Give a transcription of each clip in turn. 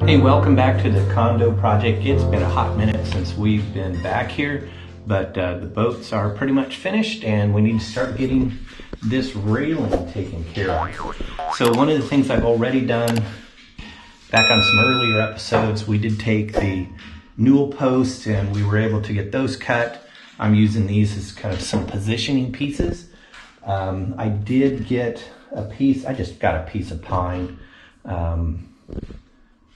Hey, welcome back to the condo project. It's been a hot minute since we've been back here, but the boats are pretty much finished and we need to start getting this railing taken care of. So one of the things I've already done back on some earlier episodes, we did take the Newel posts and we were able to get those cut. I'm using these as kind of some positioning pieces. I did get a piece, I just got a piece of pine.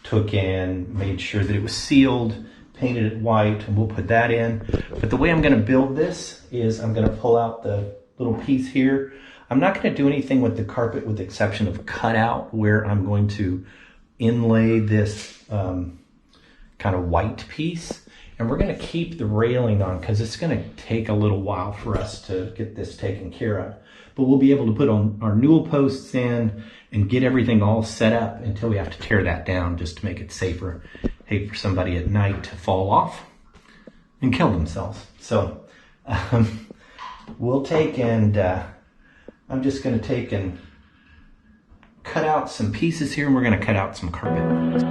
Took in, made sure that it was sealed, painted it white, and we'll put that in. But the way I'm gonna build this is I'm gonna pull out the little piece here. I'm not gonna do anything with the carpet with the exception of cut out where I'm going to inlay this kind of white piece. And we're gonna keep the railing on because it's gonna take a little while for us to get this taken care of. But we'll be able to put on our Newel posts in and get everything all set up until we have to tear that down just to make it safer. Hate for somebody at night to fall off and kill themselves. So we'll take and I'm just gonna take and cut out some pieces here and we're gonna cut out some carpet.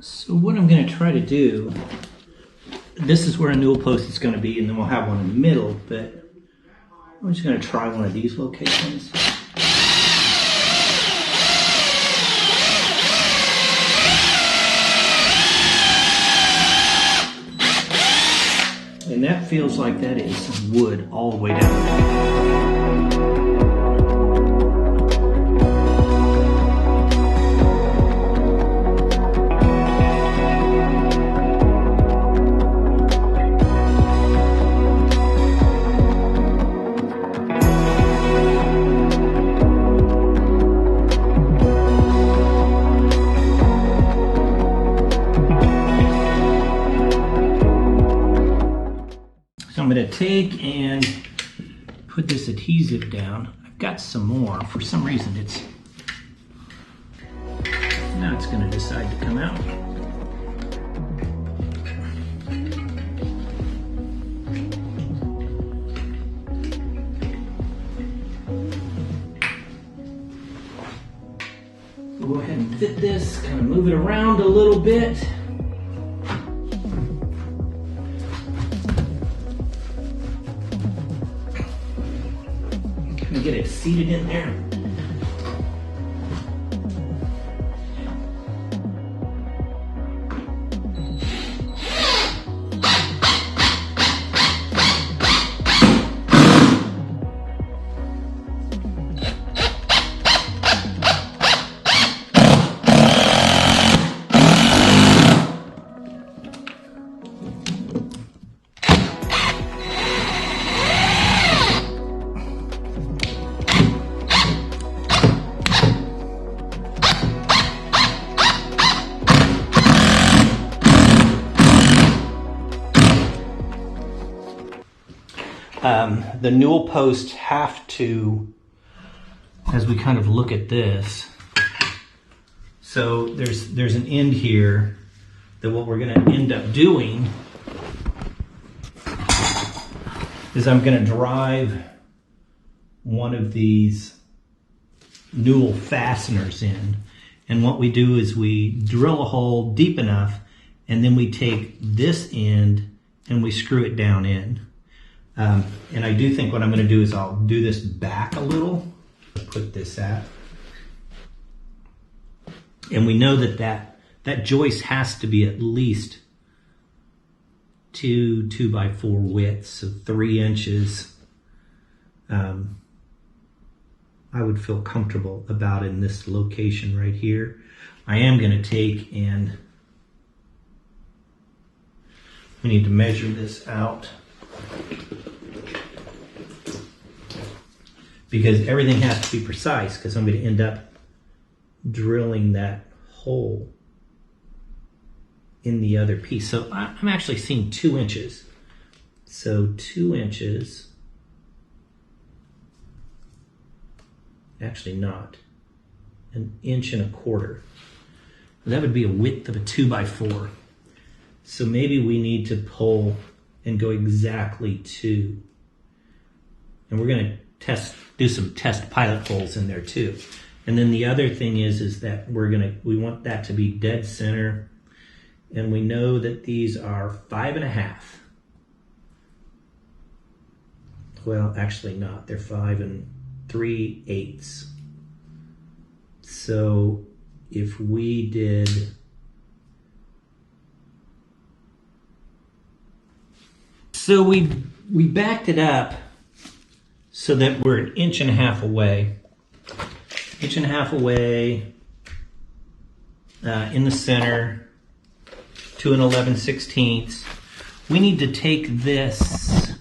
So what I'm going to try to do, this is where a Newel post is going to be, and then we'll have one in the middle, but I'm just going to try one of these locations. And that feels like that is wood all the way down. I'm going to take and put this adhesive down. I've got some more. For some reason now it's going to decide to come out. Go ahead and fit this, kind of move it around a little bit. Get it seated in there. The Newel posts have to, as we kind of look at this, so there's an end here that what we're going to end up doing is I'm going to drive one of these Newel fasteners in, and what we do is we drill a hole deep enough and then we take this end and we screw it down in. And I do think what I'm going to do is I'll do this back a little, put this at. And we know that joist has to be at least 2x4 widths, so 3 inches. I would feel comfortable about in this location right here. I am going to take and We need to measure this out because everything has to be precise, because I'm going to end up drilling that hole in the other piece. So I'm actually seeing 2 inches. So 2 inches, actually not, 1.25 inches. That would be a width of a 2x4. So maybe we need to pull and go exactly 2. And we're going to do some test pilot holes in there too. And then the other thing is that we want that to be dead center. And we know that these are 5.5. Well, actually not. They're 5 3/8. So if we did, so we backed it up so that we're 1.5 inches away. 1.5 inches away in the center to an 11/16. We need to take this.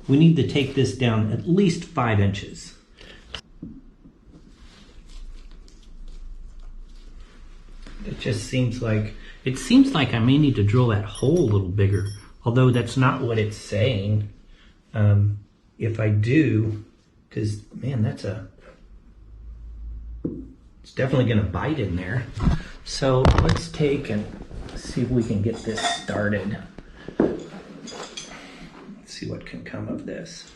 We need to take this down at least 5 inches. It just seems like I may need to drill that hole a little bigger, although that's not what it's saying. If I do, because man, it's definitely going to bite in there. So let's take and see if we can get this started. Let's see what can come of this.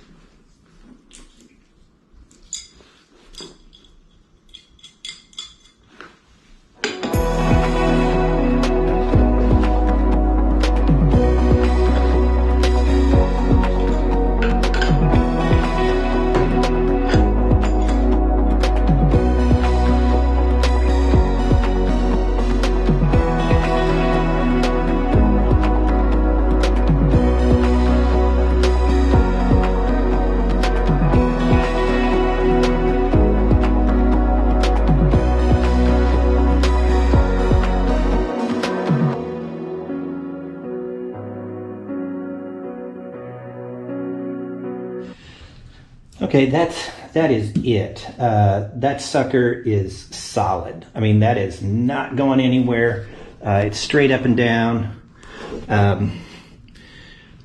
Okay, that is it. That sucker is solid. I mean, that is not going anywhere. It's straight up and down.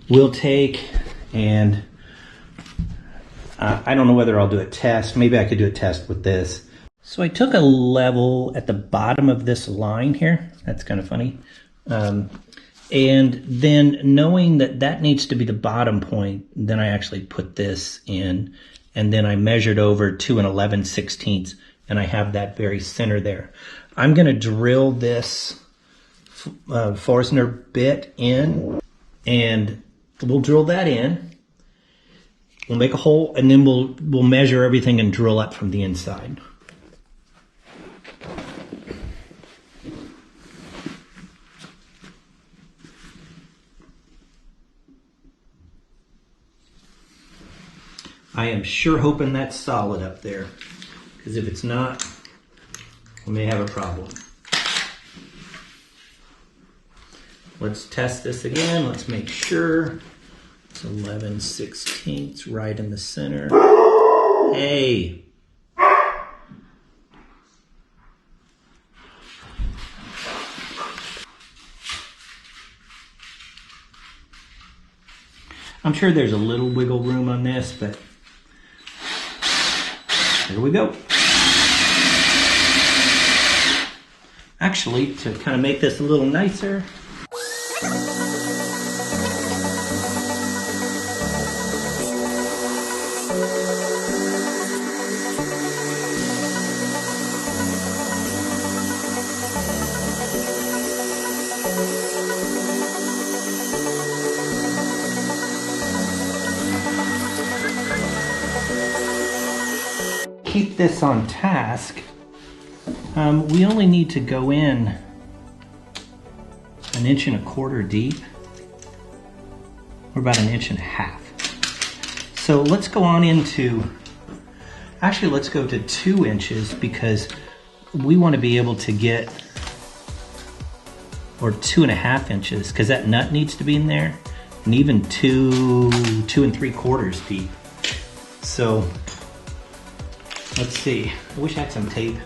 We'll take and I don't know whether I'll do a test. Maybe I could do a test with this. So I took a level at the bottom of this line here. That's kind of funny. And then knowing that that needs to be the bottom point, then I actually put this in, and then I measured over to an 11/16, and I have that very center there. I'm going to drill this Forstner bit in, and we'll drill that in. We'll make a hole, and then we'll measure everything and drill up from the inside. I am sure hoping that's solid up there, because if it's not, we may have a problem. Let's test this again. Let's make sure it's 11/16 right in the center. Hey! I'm sure there's a little wiggle room on this, but here we go. Actually, to kind of make this a little nicer, keep this on task. We only need to go in 1.25 inches deep, or about 1.5 inches. So let's go on into, actually let's go to 2 inches, because we want to be able to get or 2.5 inches, because that nut needs to be in there, and even 2 3/4 deep. So let's see. I wish I had some tape.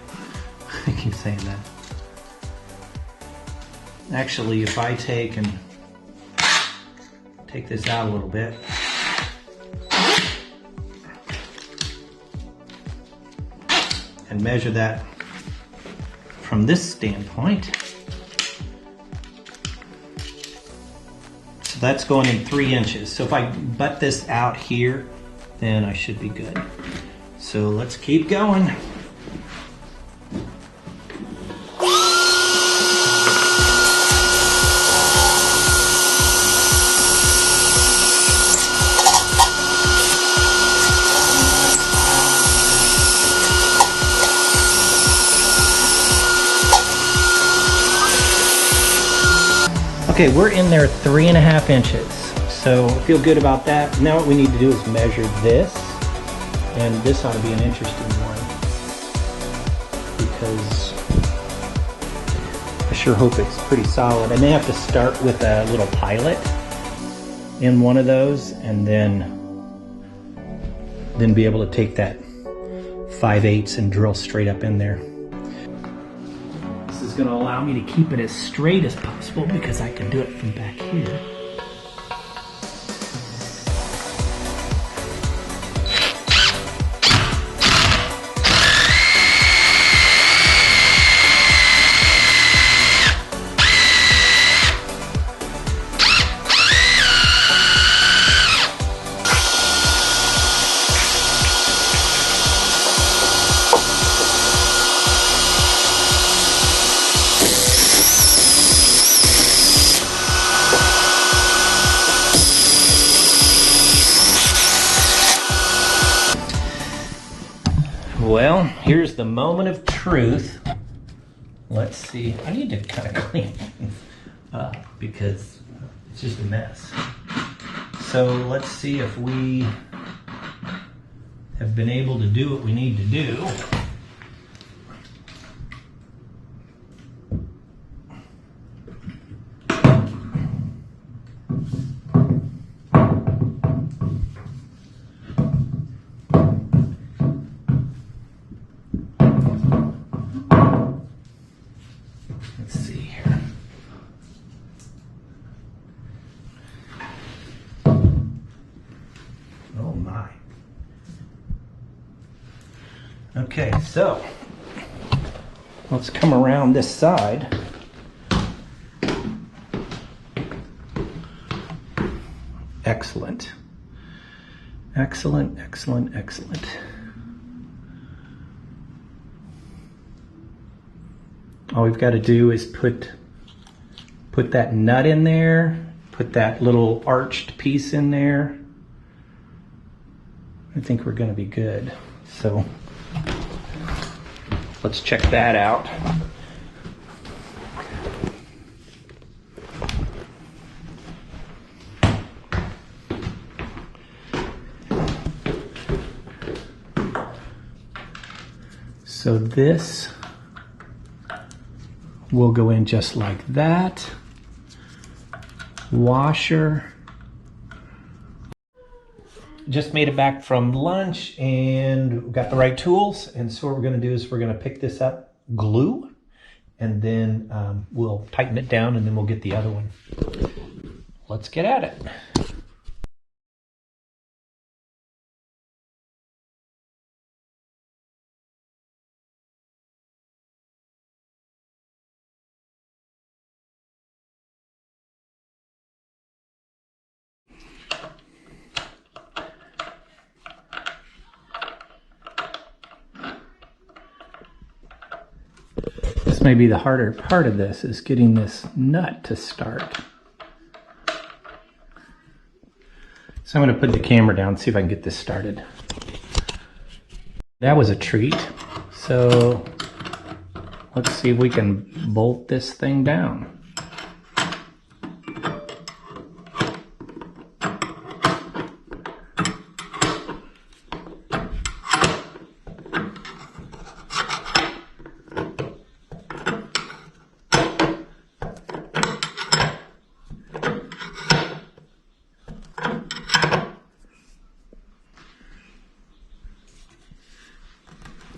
I keep saying that. Actually, if I take this out a little bit, and measure that from this standpoint. So that's going in 3 inches. So if I butt this out here, then I should be good. So let's keep going. Okay, we're in there 3.5 inches. So I feel good about that. Now what we need to do is measure this. And this ought to be an interesting one, because I sure hope it's pretty solid. I may have to start with a little pilot in one of those, and then be able to take that 5/8 and drill straight up in there. This is going to allow me to keep it as straight as possible because I can do it from back here. Well, here's the moment of truth. Let's see. I need to kind of clean things up because it's just a mess. So let's see if we have been able to do what we need to do. Let's see here. Oh my. Okay, so let's come around this side. Excellent. Excellent, excellent, excellent. All we've got to do is put that nut in there, put that little arched piece in there. I think we're going to be good. So let's check that out. So this will go in just like that. Washer. Just made it back from lunch and got the right tools. And so what we're going to do is we're going to pick this up, glue, and then we'll tighten it down, and then we'll get the other one. Let's get at it. This may be the harder part of this, is getting this nut to start. So I'm going to put the camera down and see if I can get this started. That was a treat. So let's see if we can bolt this thing down.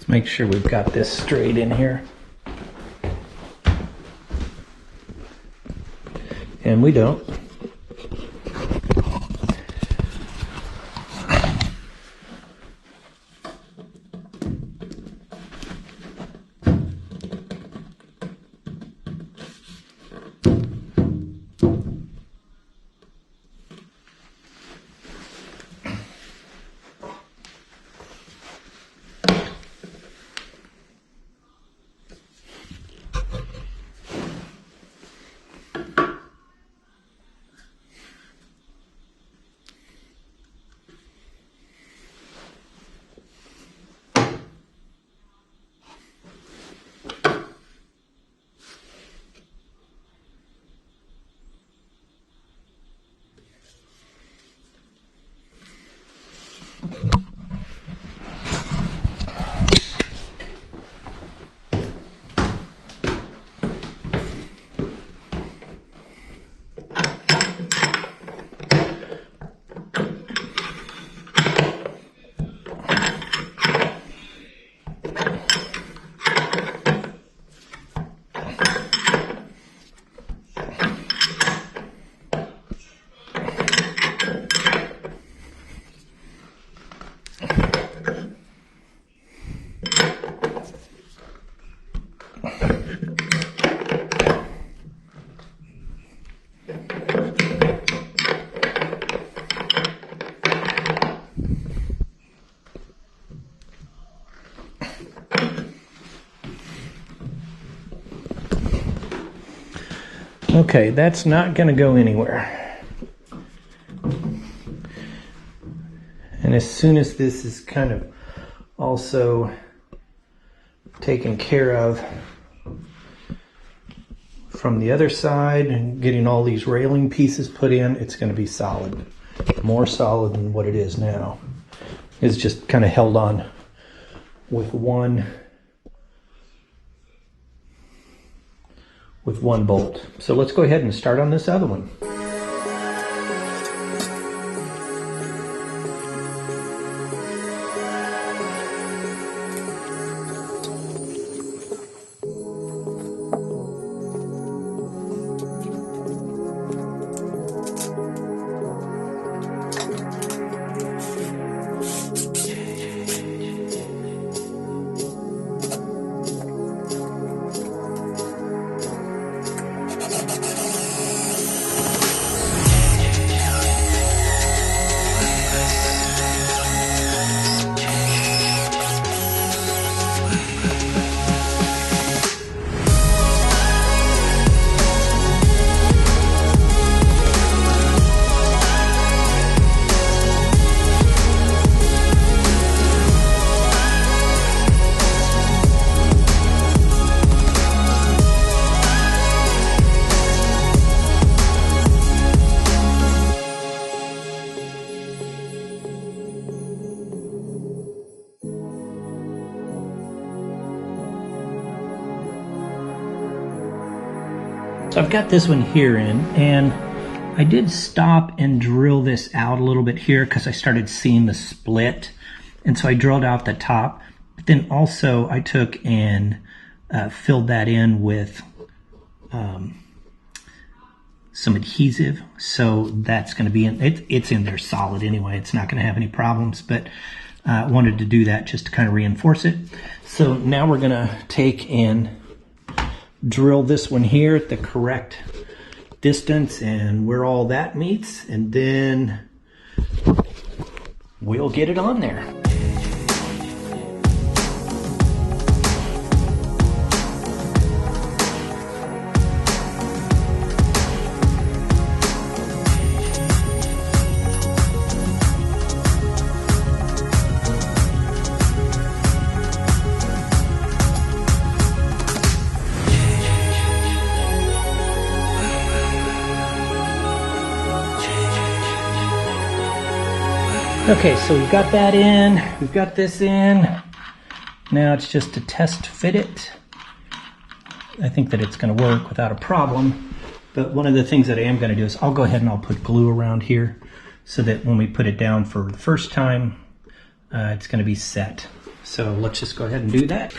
Let's make sure we've got this straight in here. And we don't. Okay, that's not going to go anywhere. And as soon as this is kind of also taken care of from the other side and getting all these railing pieces put in, it's going to be solid. More solid than what it is now. It's just kind of held on with one bolt. So let's go ahead and start on this other one. So I've got this one here in, and I did stop and drill this out a little bit here because I started seeing the split. And so I drilled out the top, but then also I took and filled that in with some adhesive. So that's going to be in, it's in there solid anyway. It's not going to have any problems, but I wanted to do that just to kind of reinforce it. So now we're going to take and drill this one here at the correct distance and where all that meets, and then we'll get it on there. Okay, so we've got that in, we've got this in. Now it's just to test fit it. I think that it's going to work without a problem. But one of the things that I am going to do is I'll go ahead and I'll put glue around here so that when we put it down for the first time, it's going to be set. So let's just go ahead and do that.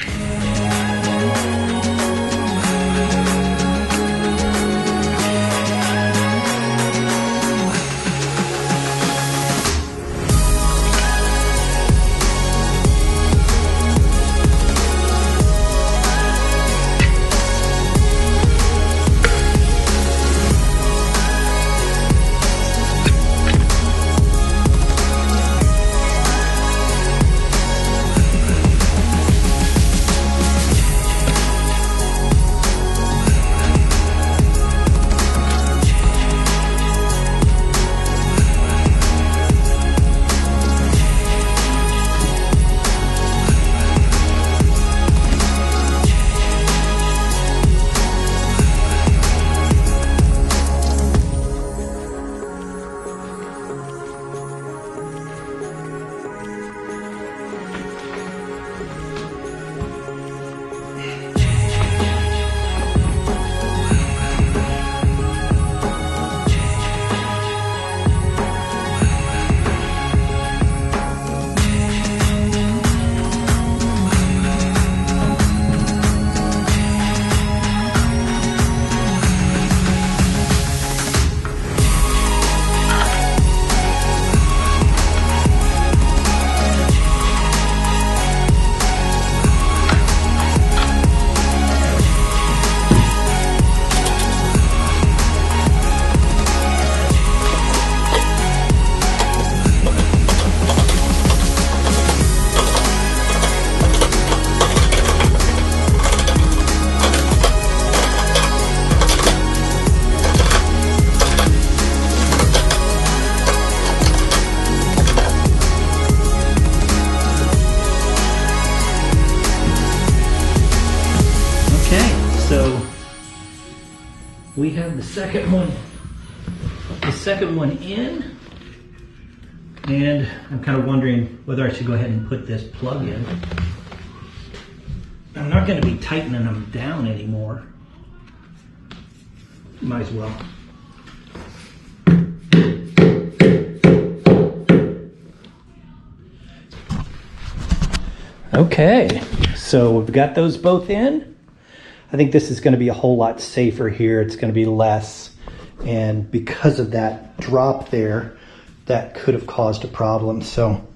So we have the second one in, and I'm kind of wondering whether I should go ahead and put this plug in. I'm not going to be tightening them down anymore. Might as well. Okay, so we've got those both in. I think this is going to be a whole lot safer here. It's going to be less, and because of that drop there, that could have caused a problem. So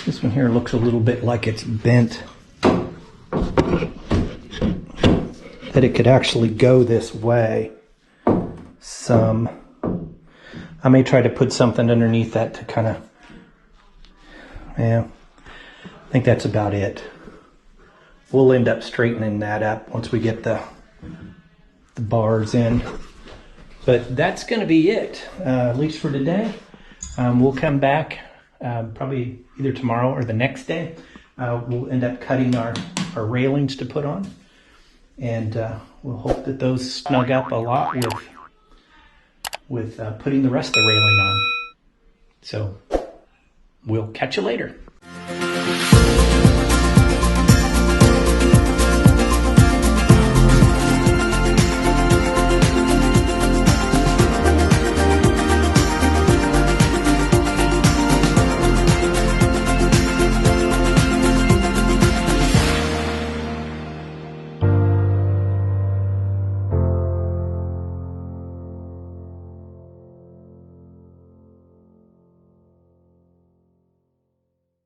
this one here looks a little bit like it's bent, that it could actually go this way some. I may try to put something underneath that to kind of, yeah, I think that's about it. We'll end up straightening that up once we get the bars in. But that's going to be it, at least for today. We'll come back probably either tomorrow or the next day. We'll end up cutting our railings to put on. And we'll hope that those snug up a lot with putting the rest of the railing on. So we'll catch you later.